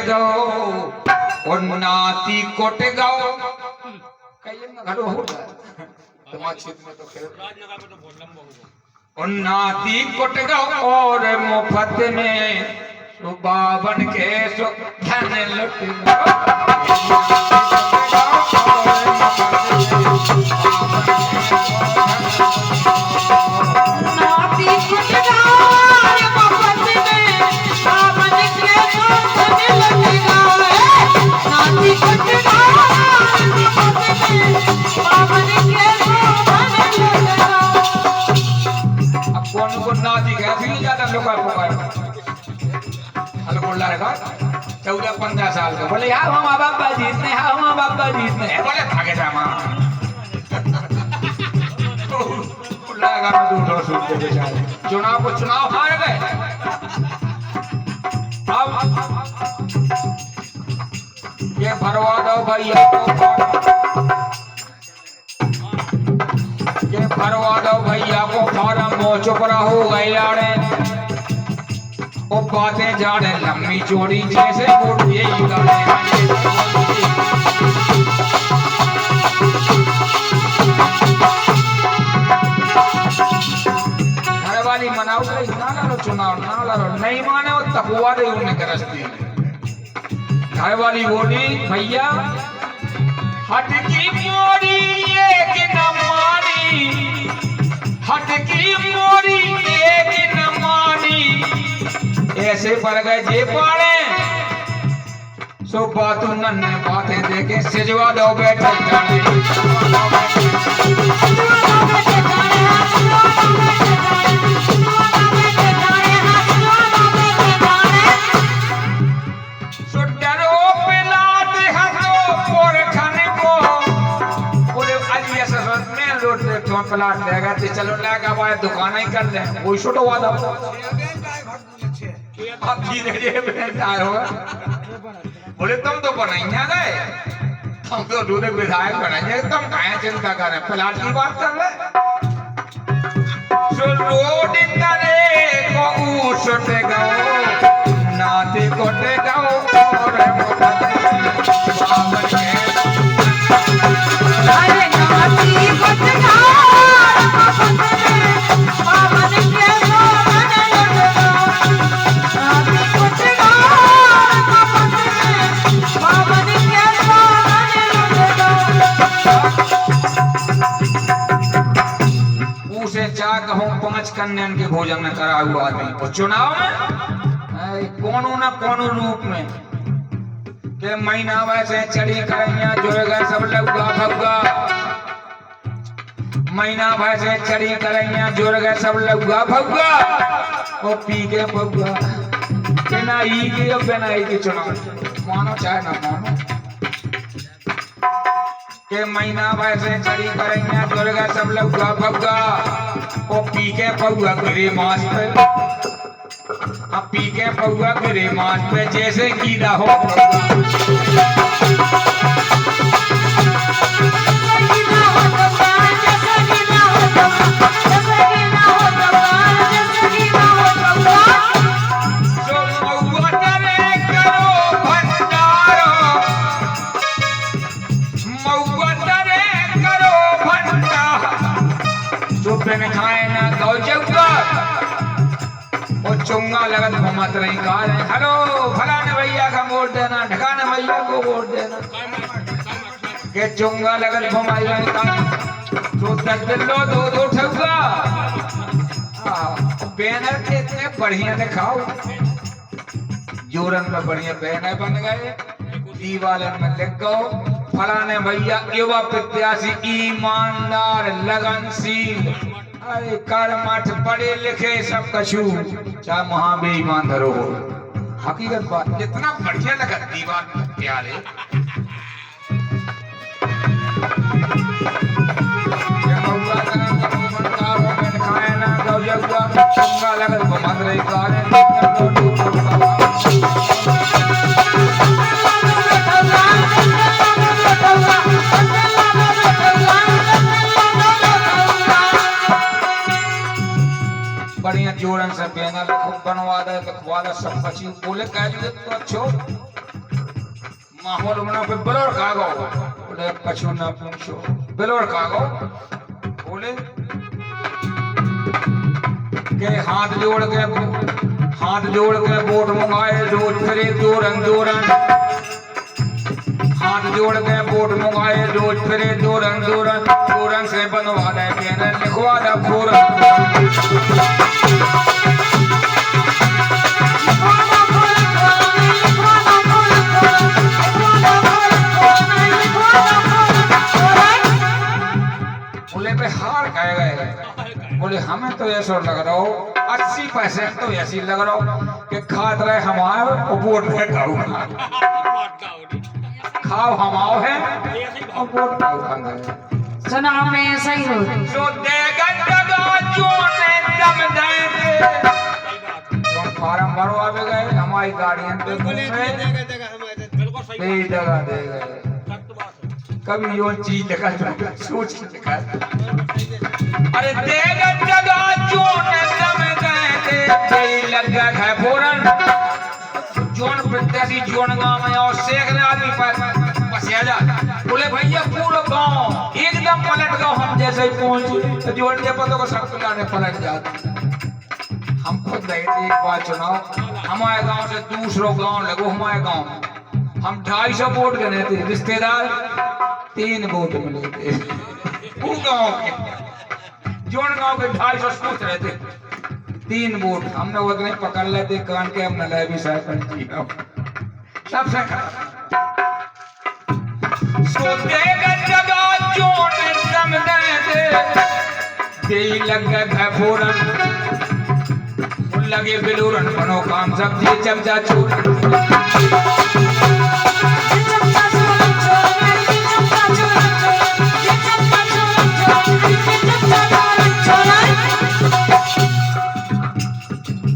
गओ और नाती कोट गओ कहिए ना घरो हो तुम्हारे क्षेत्र में तो खैर राजनगर में तो बहुत लंबा होगा और नाती कोट गओ और मुफ्त में बावन के सो धन लुट गओ चौदह 15 साल का बोले यार हम बाबा जीतने हैं हम बाबा जीतने हैं बोले भागे जामा चुनाव को चुनाव हार गए अब ये भरवा दो भैया को ये भरवा दो भैया को फार्म वो चुप रहो गैयाड़े वो बातें जाड़े लंबी चोरी जैसे बुढ़िए घर वाली मनाओ ना चुनाव ना लड़ो नहीं माने वो तकुआ दे उन्हें करस्ती घर वाली बोली भैया हट की मोरी एक न मानी हट की मोरी एक न मानी ऐसे पर गए जे पाड़े सो बातू नन्हे बातें देके सिजवा दो बैठे जाने सो डरो पिलाट हंसो और खाने को पूरे अलिया ससुर में रोड पे तो प्लाट लेगा तो चलो लेगा भाई दुकान ही कर ले कोई छोटो वादा आप धीरे आए हो बोले तुम तो बनाइया गए हम तो दूध विधायक बनाइए तुम काहे चिंता कर रहे प्लाट की बात कर रहे सो रोड तरे को उछटे गओ नाते कोटे गओ और अरे नाती कोटे गओ कन्यान के भोजन में करा हुआ आदमी और चुनाव में कोनो न कोनो रूप में के महीना वैसे चढ़ी करेंगे जुड़ गए सब लौगा भौगा महीना वैसे चढ़ी करेंगे जुड़ गए सब लौगा भौगा और पी के भौगा बिना ई के और बिना ई के चुनाव मानो चाहे ना मानो के महीना वैसे चढ़ी करेंगे जुड़ गए सब लौगा भौगा ओ पी के पौआ गिरे मास पे अब पी के पौआ गिरे मास पे जैसे कीड़ा हो खाए ना गौ चौका और चुंगा लगत घुमत रही कार हेलो फलाने भैया का वोट देना ढकाने भैया को वोट देना के चुंगा लगत घुमाई रही कार तो 10 दिलो दो ठौका बैनर के इतने बढ़िया दिखाओ जोरन में बढ़िया बैनर बन गए दीवालन में लिख गओ फलाने भैया युवा प्रत्याशी ईमानदार लगनशील अरे कर्मठ पढ़े लिखे सब कछु चाहे महाबेईमान धरो हो हकीकत बात कितना बढ़िया लगा दीवार प्यारे लगत घुमत रही बढ़िया जोड़न से बैनर बनवा दे लिखवा दे सब बची बोले कह दिए तो अच्छो माहौल बना पे बलोर कागो बोले कछु ना पूछो बलोर कागो बोले के हाथ जोड़ के वोट मंगाए रोज फिरे दूरन हाथ जोड़ के वोट मंगाए रोज फिरे दूरन से बनवा दे के लिखवा दे पूरा बोले पे हार कहे गए बोले हमें तो ऐसा लग रहा हो 80% तो ऐसी लग रहा हो कि खात रहे हमारे और वोट पे खाओ हमाओ है और वोट खाओ चुनाव में सही हो जो देगा जगह जो ने दम दे जो फार्म भरो आवे गए हमारी गाड़ियां पे घूमे जगह दे गए कभी यो चीज देखा सोच के देखा अरे देगा जगह जो ने दम दे लगा है फोरन जोन प्रत्याशी जोन गांव में और सैकड़ों आदमी पर बसिया जा बोले भैया पूरा गांव एकदम पलट गया हम जैसे ही पहुंचे जोन के पतों को सब लाने पलट जाते हम खुद गए थे एक बार चुनाव हमारे गांव से दूसरों गांव लगो हमारे गांव हम 250 वोट गए थे रिश्तेदार 3 वोट मिले थे वो गांव के जोन गांव के 250 सोच रहे थे 3 वोट हमने उतने पकड़ लेते कान के हमने ले भी सरपंच सबसे सो देगा जगह जोन दम दे लग गए फोरन लगे बिलूरन बनो काम सब जी चमचा चूरन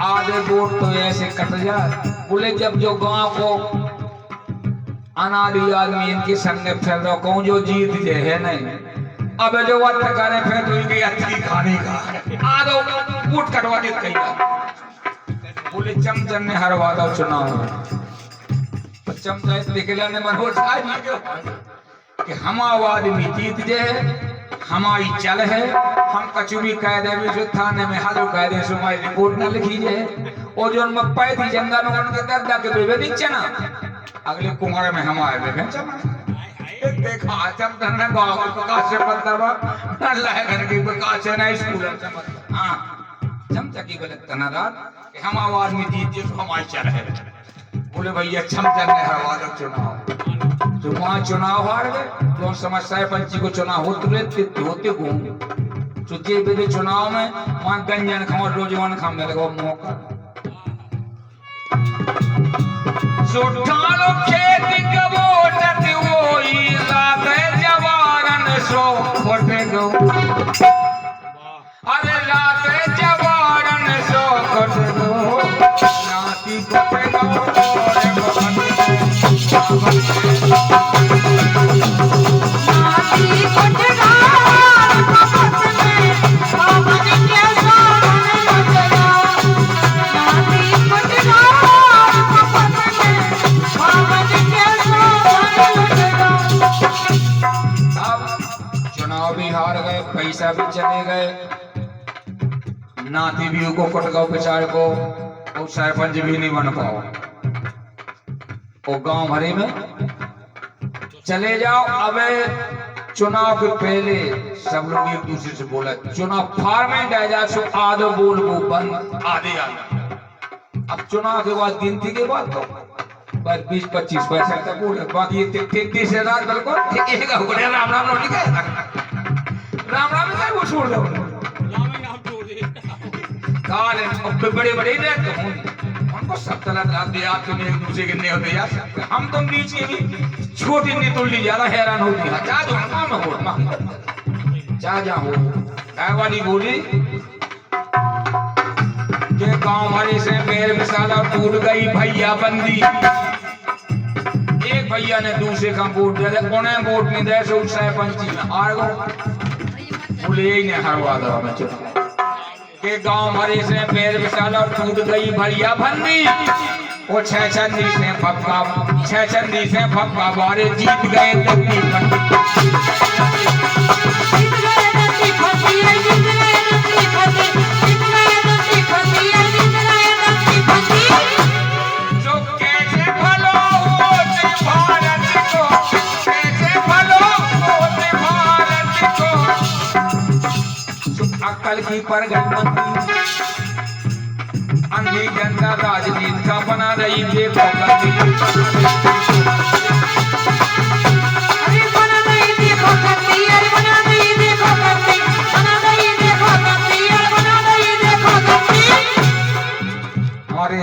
आधे वोट तो ऐसे कट जाए बोले जब जो गांव को अनाड़ी आदमी इनके संग फिर रहा कहूँ जो जीत जे है नहीं अब जो वक्त करे फिर तो इनकी अच्छी खाने का आधो वोट कटवा दे कहीं बोले चमचन ने हरवा दो चुनाव तो चमचा निकला ने मन हो कि हम आदमी जीत जे है हमारी चल है हम कछु भी कह दे थाने में हालो कह दे सो हमारी रिपोर्ट ना लिखी जाए और जो उनमें पैदी जंगल में उनके दर्दा के बेबे नीचे ना अगले कुमार में हम आए बेबे देखा चमचन ने गांव में प्रकाश से बदलावा अल्लाह घर की प्रकाश है ना स्कूल हां चमचा की गलत तनारात हम आदमी जीत जे तो हमारी चल है बोले भैया चमचन ने हरवा दो चुनाव जो वहां चुनाव हार गए जो समस्या पंची को चुनाव होते घूम तो जे बेदे चुनाव में वहां गंजन खाओ रोजवान खाने लगा मौका सो ठालो खेती कबो टति होई लागे जवारन सो खोटे गो अरे लागे जवारन सो खोटे गो नाती खोटे गो चुनाव भी हार गए पैसा भी चले गए नाती भी को कट गो बेचारे को और सरपंच भी नहीं बन पाओ वो गांव भरे में चले जाओ। अब चुनाव के पहले सब लोग एक दूसरे से बोला चुनाव फॉर्मेट आ जा सो आधो बोल वो बंद आधे आधे। अब चुनाव के बाद गिनती के बाद तो बस 20-25 पैसा तक बोल बाकी 30,000 बिल्कुल एक राम राम नो लिखा राम राम का वो छोड़ दो काले बड़े बड़े रहते हूं उनको सब तरह रात दिया तुम्हें एक दूसरे के नहीं होते यार हम तो नीचे भी छोटी नहीं तुल्ली ज्यादा हैरान होती है जा दो मामा हो जा जा हो काय वाली बोली के गांव हमारे से मेरे मिसाला टूट गई भैया बंदी एक भैया ने दूसरे का वोट दे दे कोने वोट नहीं दे सो सरपंच में हार गए बोले यही ने हरवा दो हमें चुनाव के गांव हमारे से मेरे मिसाला टूट गई भैया बंदी वो छह चंदी से फक्का बारे जीत गए दत्ती जो कैसे भलो होते भारत को, कैसे भलो होते भारत को, अक्कल की प्रधानमंत्री अंधी जनता राजनीति का बना रही देखो हमारे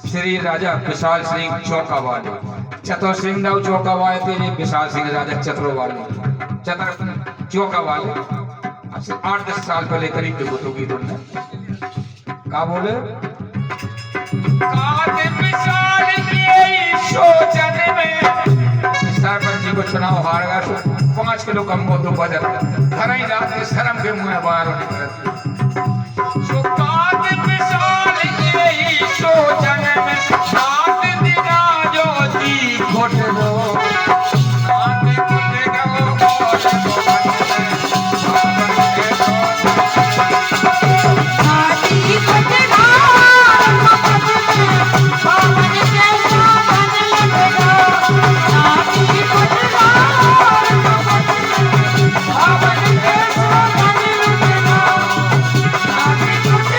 श्री राजा विशाल सिंह चौका वाले चतुर सिंह दाऊ चौका वाले थे विशाल सिंह राजा चतुर वाले चतुर चौका वाले 8-10 साल पहले करीब देखो तो गीतों ने क्या बोले सरपंच जी को चुनाव हार गया 5 किलो कम को तो बजट घर ही जाते शर्म के मुंह बाहर होने